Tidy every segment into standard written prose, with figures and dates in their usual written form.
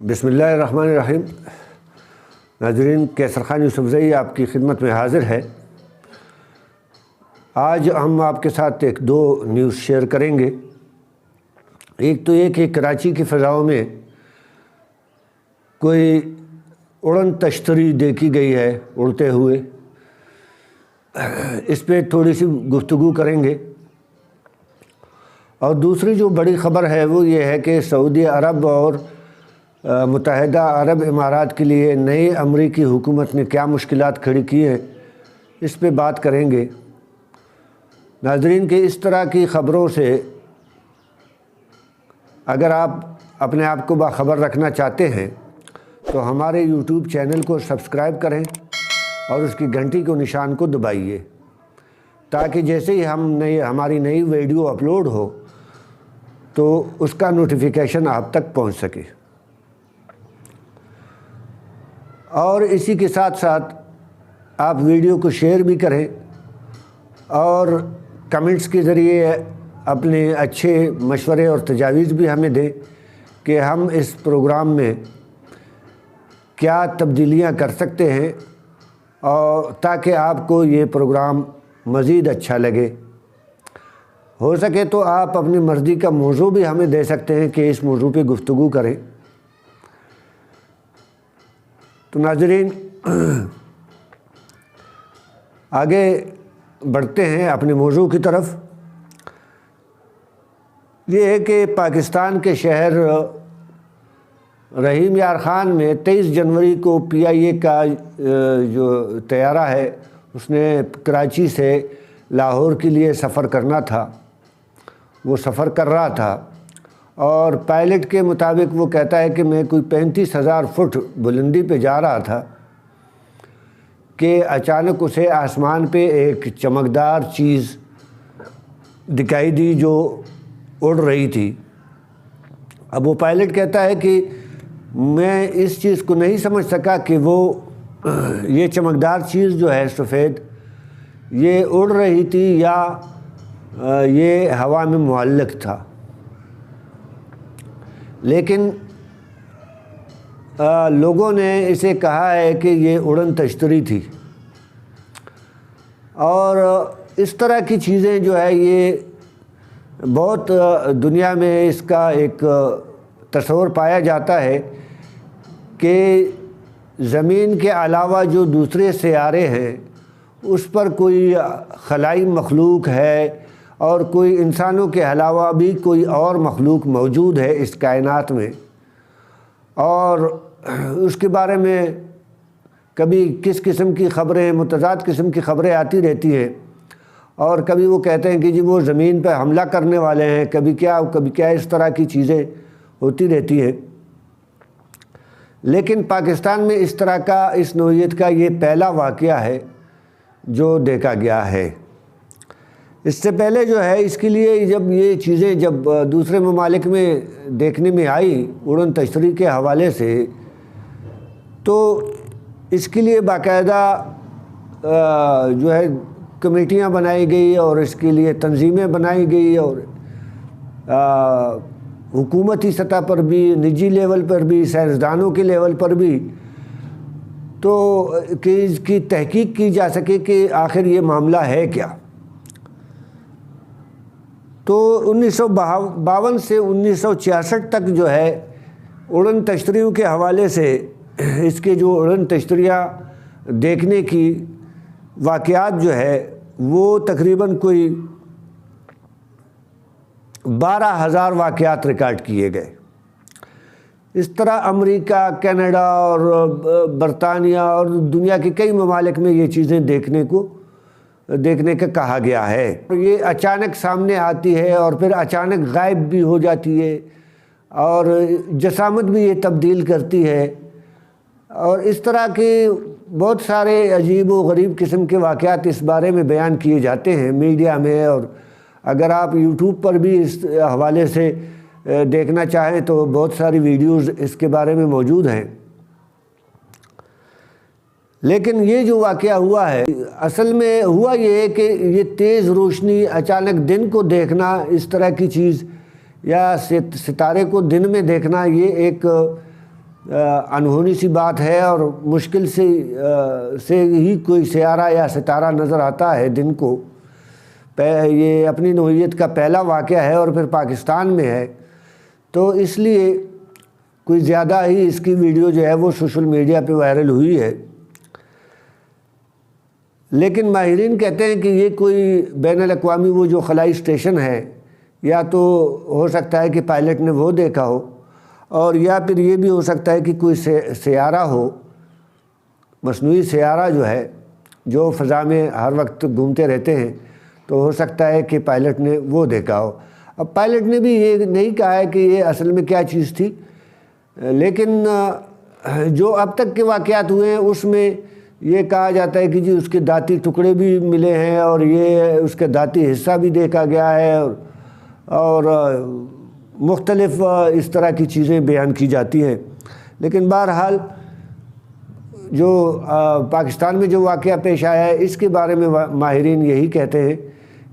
بسم اللہ الرحمن الرحیم۔ ناظرین، کیسر خان یوسفزئی آپ کی خدمت میں حاضر ہے۔ آج ہم آپ کے ساتھ دو نیوز شیئر کریں گے۔ ایک تو یہ کہ کراچی کی فضاؤں میں کوئی اڑن تشتری دیکھی گئی ہے اڑتے ہوئے، اس پہ تھوڑی سی گفتگو کریں گے۔ اور دوسری جو بڑی خبر ہے وہ یہ ہے کہ سعودی عرب اور متحدہ عرب امارات کے لیے نئی امریکی حکومت نے کیا مشکلات کھڑی کی ہیں، اس پہ بات کریں گے۔ ناظرین، کہ اس طرح کی خبروں سے اگر آپ اپنے آپ کو باخبر رکھنا چاہتے ہیں تو ہمارے یوٹیوب چینل کو سبسکرائب کریں اور اس کی گھنٹی کو نشان کو دبائیے، تاکہ جیسے ہی ہماری نئی ویڈیو اپلوڈ ہو تو اس کا نوٹیفیکیشن آپ تک پہنچ سکے۔ اور اسی کے ساتھ ساتھ آپ ویڈیو کو شیئر بھی کریں اور کمنٹس کے ذریعے اپنے اچھے مشورے اور تجاویز بھی ہمیں دیں کہ ہم اس پروگرام میں کیا تبدیلیاں کر سکتے ہیں، اور تاکہ آپ کو یہ پروگرام مزید اچھا لگے۔ ہو سکے تو آپ اپنی مرضی کا موضوع بھی ہمیں دے سکتے ہیں کہ اس موضوع پہ گفتگو کریں۔ تو ناظرین، آگے بڑھتے ہیں اپنے موضوع کی طرف۔ یہ ہے کہ پاکستان کے شہر رحیم یار خان میں 23 جنوری کو PIA کا جو طیارہ ہے اس نے کراچی سے لاہور کے لیے سفر کرنا تھا، وہ سفر کر رہا تھا، اور پائلٹ کے مطابق وہ کہتا ہے کہ میں کوئی 35,000 فٹ بلندی پہ جا رہا تھا کہ اچانک اسے آسمان پہ ایک چمکدار چیز دکھائی دی جو اڑ رہی تھی۔ اب وہ پائلٹ کہتا ہے کہ میں اس چیز کو نہیں سمجھ سکا کہ وہ یہ چمکدار چیز جو ہے سفید، یہ اڑ رہی تھی یا یہ ہوا میں معلق تھا، لیکن لوگوں نے اسے کہا ہے کہ یہ اڑن تشتری تھی۔ اور اس طرح کی چیزیں جو ہے یہ بہت دنیا میں اس کا ایک تصور پایا جاتا ہے کہ زمین کے علاوہ جو دوسرے سیارے ہیں اس پر کوئی خلائی مخلوق ہے، اور کوئی انسانوں کے علاوہ بھی کوئی اور مخلوق موجود ہے اس کائنات میں، اور اس کے بارے میں کبھی کس قسم کی خبریں، متضاد قسم کی خبریں آتی رہتی ہیں، اور کبھی وہ کہتے ہیں کہ جی وہ زمین پہ حملہ کرنے والے ہیں، کبھی کیا اس طرح کی چیزیں ہوتی رہتی ہیں۔ لیکن پاکستان میں اس طرح کا، اس نوعیت کا یہ پہلا واقعہ ہے جو دیکھا گیا ہے۔ اس سے پہلے جو ہے اس کے لیے جب یہ چیزیں جب دوسرے ممالک میں دیکھنے میں آئی اڑن تشتری کے حوالے سے، تو اس کے لیے باقاعدہ جو ہے کمیٹیاں بنائی گئی اور اس کے لیے تنظیمیں بنائی گئی، اور حکومتی سطح پر بھی، نجی لیول پر بھی، سائنسدانوں کے لیول پر بھی، تو کہ اس کی تحقیق کی جا سکے کہ آخر یہ معاملہ ہے کیا۔ تو 1952 سے 1966 تک جو ہے اڑن تشتریوں کے حوالے سے اس کے جو اڑن تشتریاں دیکھنے کی واقعات جو ہے وہ تقریباً کوئی 12,000 واقعات ریکارڈ کیے گئے۔ اس طرح امریکہ، کینیڈا اور برطانیہ اور دنیا کے کئی ممالک میں یہ چیزیں دیکھنے کا کہا گیا ہے۔ یہ اچانک سامنے آتی ہے اور پھر اچانک غائب بھی ہو جاتی ہے، اور جسامت بھی یہ تبدیل کرتی ہے، اور اس طرح کے بہت سارے عجیب و غریب قسم کے واقعات اس بارے میں بیان کیے جاتے ہیں میڈیا میں، اور اگر آپ یوٹیوب پر بھی اس حوالے سے دیکھنا چاہیں تو بہت ساری ویڈیوز اس کے بارے میں موجود ہیں۔ لیکن یہ جو واقعہ ہوا ہے، اصل میں ہوا یہ ہے کہ یہ تیز روشنی، اچانک دن کو دیکھنا، اس طرح کی چیز، یا ستارے کو دن میں دیکھنا، یہ ایک انہونی سی بات ہے، اور مشکل سے ہی کوئی سیارہ یا ستارہ نظر آتا ہے دن کو۔ یہ اپنی نوعیت کا پہلا واقعہ ہے اور پھر پاکستان میں ہے، تو اس لیے کوئی زیادہ ہی اس کی ویڈیو جو ہے وہ سوشل میڈیا پہ وائرل ہوئی ہے۔ لیکن ماہرین کہتے ہیں کہ یہ کوئی بین الاقوامی وہ جو خلائی اسٹیشن ہے، یا تو ہو سکتا ہے کہ پائلٹ نے وہ دیکھا ہو، اور یا پھر یہ بھی ہو سکتا ہے کہ کوئی سیارہ ہو، مصنوعی سیارہ جو ہے جو فضا میں ہر وقت گھومتے رہتے ہیں، تو ہو سکتا ہے کہ پائلٹ نے وہ دیکھا ہو۔ اب پائلٹ نے بھی یہ نہیں کہا ہے کہ یہ اصل میں کیا چیز تھی، لیکن جو اب تک کے واقعات ہوئے ہیں اس میں یہ کہا جاتا ہے کہ جی اس کے دانتی ٹکڑے بھی ملے ہیں، اور یہ اس کے دانتی حصہ بھی دیکھا گیا ہے، اور مختلف اس طرح کی چیزیں بیان کی جاتی ہیں۔ لیکن بہرحال جو پاکستان میں جو واقعہ پیش آیا ہے اس کے بارے میں ماہرین یہی کہتے ہیں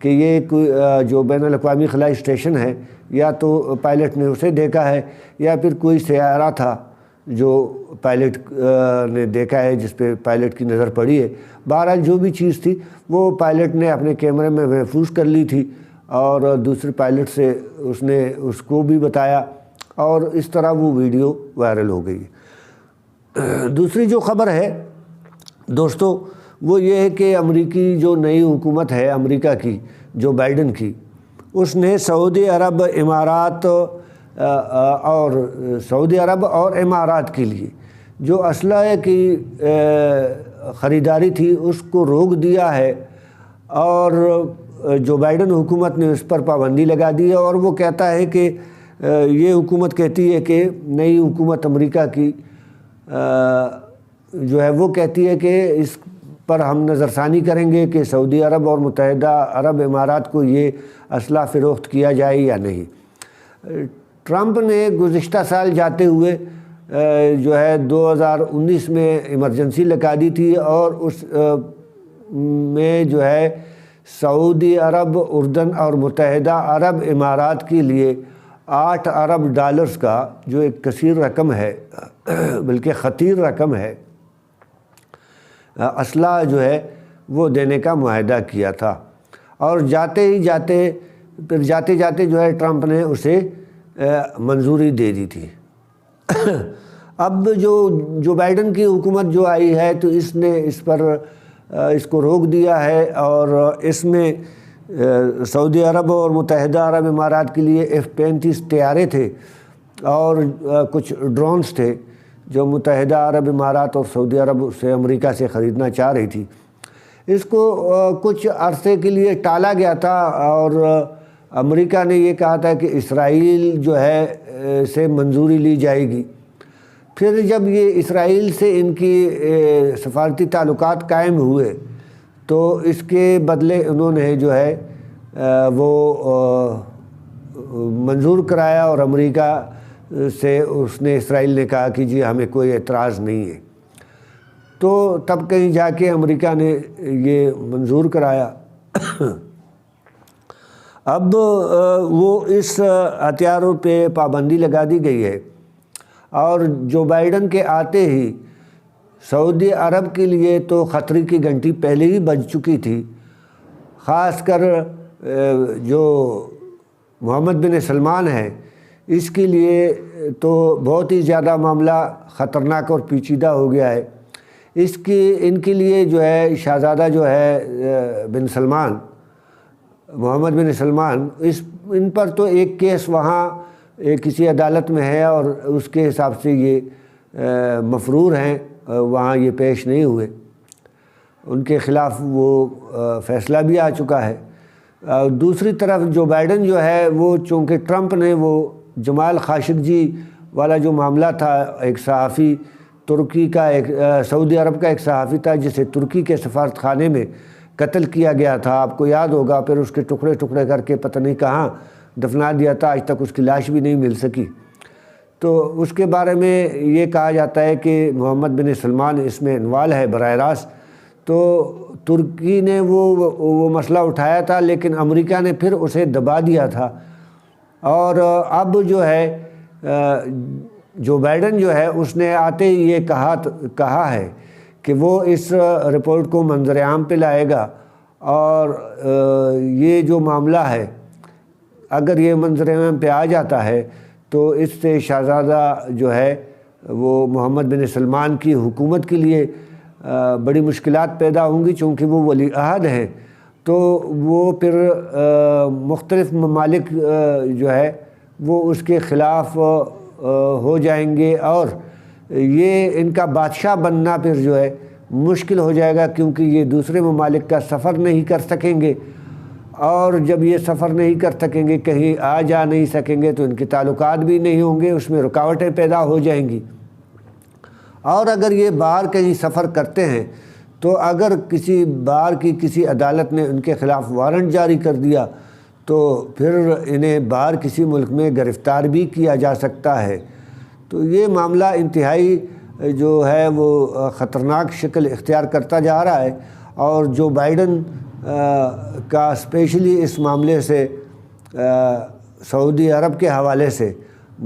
کہ یہ کوئی جو بین الاقوامی خلائی اسٹیشن ہے، یا تو پائلٹ نے اسے دیکھا ہے، یا پھر کوئی سیارہ تھا جو پائلٹ نے دیکھا ہے، جس پہ پائلٹ کی نظر پڑی ہے۔ بہرحال جو بھی چیز تھی وہ پائلٹ نے اپنے کیمرے میں محفوظ کر لی تھی، اور دوسرے پائلٹ سے اس نے اس کو بھی بتایا، اور اس طرح وہ ویڈیو وائرل ہو گئی۔ دوسری جو خبر ہے دوستو وہ یہ ہے کہ امریکی جو نئی حکومت ہے امریکہ کی، جو بائیڈن کی، اس نے سعودی عرب اور امارات کے لیے جو اسلحے کی خریداری تھی اس کو روک دیا ہے، اور جو بائیڈن حکومت نے اس پر پابندی لگا دی ہے۔ اور وہ کہتا ہے کہ یہ حکومت کہتی ہے کہ نئی حکومت امریکہ کی جو ہے وہ کہتی ہے کہ اس پر ہم نظر ثانی کریں گے کہ سعودی عرب اور متحدہ عرب امارات کو یہ اسلحہ فروخت کیا جائے یا نہیں۔ ٹرمپ نے گزشتہ سال جاتے ہوئے جو ہے 2019 میں ایمرجنسی لگا دی تھی، اور اس میں جو ہے سعودی عرب، اردن اور متحدہ عرب امارات کے لیے 8 ارب ڈالرز کا، جو ایک کثیر رقم ہے، بلکہ خطیر رقم ہے، اسلحہ جو ہے وہ دینے کا معاہدہ کیا تھا۔ اور جاتے جاتے جو ہے ٹرمپ نے اسے منظوری دے دی تھی۔ اب جو بائیڈن کی حکومت جو آئی ہے تو اس نے اس کو روک دیا ہے، اور اس میں سعودی عرب اور متحدہ عرب امارات کے لیے F-35 طیارے تھے، اور کچھ ڈرونز تھے جو متحدہ عرب امارات اور سعودی عرب سے امریکہ سے خریدنا چاہ رہی تھی۔ اس کو کچھ عرصے کے لیے ٹالا گیا تھا، اور امریکہ نے یہ کہا تھا کہ اسرائیل جو ہے سے منظوری لی جائے گی۔ پھر جب یہ اسرائیل سے ان کی سفارتی تعلقات قائم ہوئے تو اس کے بدلے انہوں نے جو ہے وہ منظور کرایا، اور امریکہ سے اس نے اسرائیل نے کہا کہ جی ہمیں کوئی اعتراض نہیں ہے، تو تب کہیں جا کے امریکہ نے یہ منظور کرایا۔ اب وہ اس ہتھیاروں پہ پابندی لگا دی گئی ہے، اور جو بائیڈن کے آتے ہی سعودی عرب کے لیے تو خطرے کی گھنٹی پہلے ہی بج چکی تھی، خاص کر جو محمد بن سلمان ہے اس کے لیے تو بہت ہی زیادہ معاملہ خطرناک اور پیچیدہ ہو گیا ہے۔ ان کے لیے جو ہے شہزادہ جو ہے بن سلمان، محمد بن سلمان، ان پر تو ایک کیس وہاں کسی عدالت میں ہے، اور اس کے حساب سے یہ مفرور ہیں، وہاں یہ پیش نہیں ہوئے، ان کے خلاف وہ فیصلہ بھی آ چکا ہے۔ دوسری طرف جو بائیڈن جو ہے وہ چونکہ ٹرمپ نے وہ جمال خاشقجی والا جو معاملہ تھا، ایک صحافی ترکی کا، ایک سعودی عرب کا ایک صحافی تھا جسے ترکی کے سفارت خانے میں قتل کیا گیا تھا، آپ کو یاد ہوگا، پھر اس کے ٹکڑے ٹکڑے کر کے پتہ نہیں کہاں دفنا دیا تھا، آج تک اس کی لاش بھی نہیں مل سکی۔ تو اس کے بارے میں یہ کہا جاتا ہے کہ محمد بن سلمان اس میں انوالو ہے براہ راست، تو ترکی نے وہ مسئلہ اٹھایا تھا، لیکن امریکہ نے پھر اسے دبا دیا تھا، اور اب جو ہے جو بائیڈن جو ہے اس نے آتے ہی یہ کہا ہے کہ وہ اس رپورٹ کو منظر عام پہ لائے گا، اور یہ جو معاملہ ہے اگر یہ منظر عام پہ آ جاتا ہے تو اس سے شہزادہ جو ہے وہ محمد بن سلمان کی حکومت کے لیے بڑی مشکلات پیدا ہوں گی، چونکہ وہ ولی عہد ہیں، تو وہ پھر مختلف ممالک جو ہے وہ اس کے خلاف ہو جائیں گے، اور یہ ان کا بادشاہ بننا پھر جو ہے مشکل ہو جائے گا، کیونکہ یہ دوسرے ممالک کا سفر نہیں کر سکیں گے، اور جب یہ سفر نہیں کر سکیں گے، کہیں آ جا نہیں سکیں گے، تو ان کے تعلقات بھی نہیں ہوں گے، اس میں رکاوٹیں پیدا ہو جائیں گی۔ اور اگر یہ باہر کہیں سفر کرتے ہیں تو اگر کسی باہر کی کسی عدالت نے ان کے خلاف وارنٹ جاری کر دیا تو پھر انہیں باہر کسی ملک میں گرفتار بھی کیا جا سکتا ہے۔ تو یہ معاملہ انتہائی جو ہے وہ خطرناک شکل اختیار کرتا جا رہا ہے، اور جو بائیڈن کا اسپیشلی اس معاملے سے سعودی عرب کے حوالے سے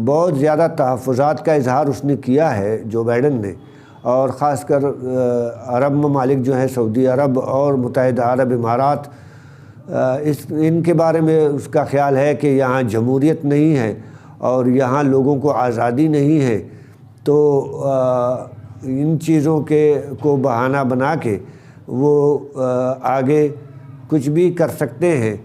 بہت زیادہ تحفظات کا اظہار اس نے کیا ہے جو بائیڈن نے، اور خاص کر عرب ممالک جو ہیں سعودی عرب اور متحدہ عرب امارات، ان کے بارے میں اس کا خیال ہے کہ یہاں جمہوریت نہیں ہے اور یہاں لوگوں کو آزادی نہیں ہے، تو ان چیزوں کو بہانہ بنا کے وہ آگے کچھ بھی کر سکتے ہیں۔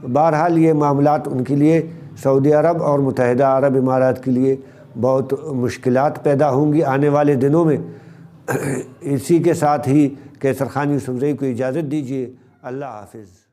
بہرحال یہ معاملات ان کے لیے سعودی عرب اور متحدہ عرب امارات کے لیے بہت مشکلات پیدا ہوں گی آنے والے دنوں میں۔ اسی کے ساتھ ہی قیصر خان یوسف زئی کو اجازت دیجیے، اللہ حافظ۔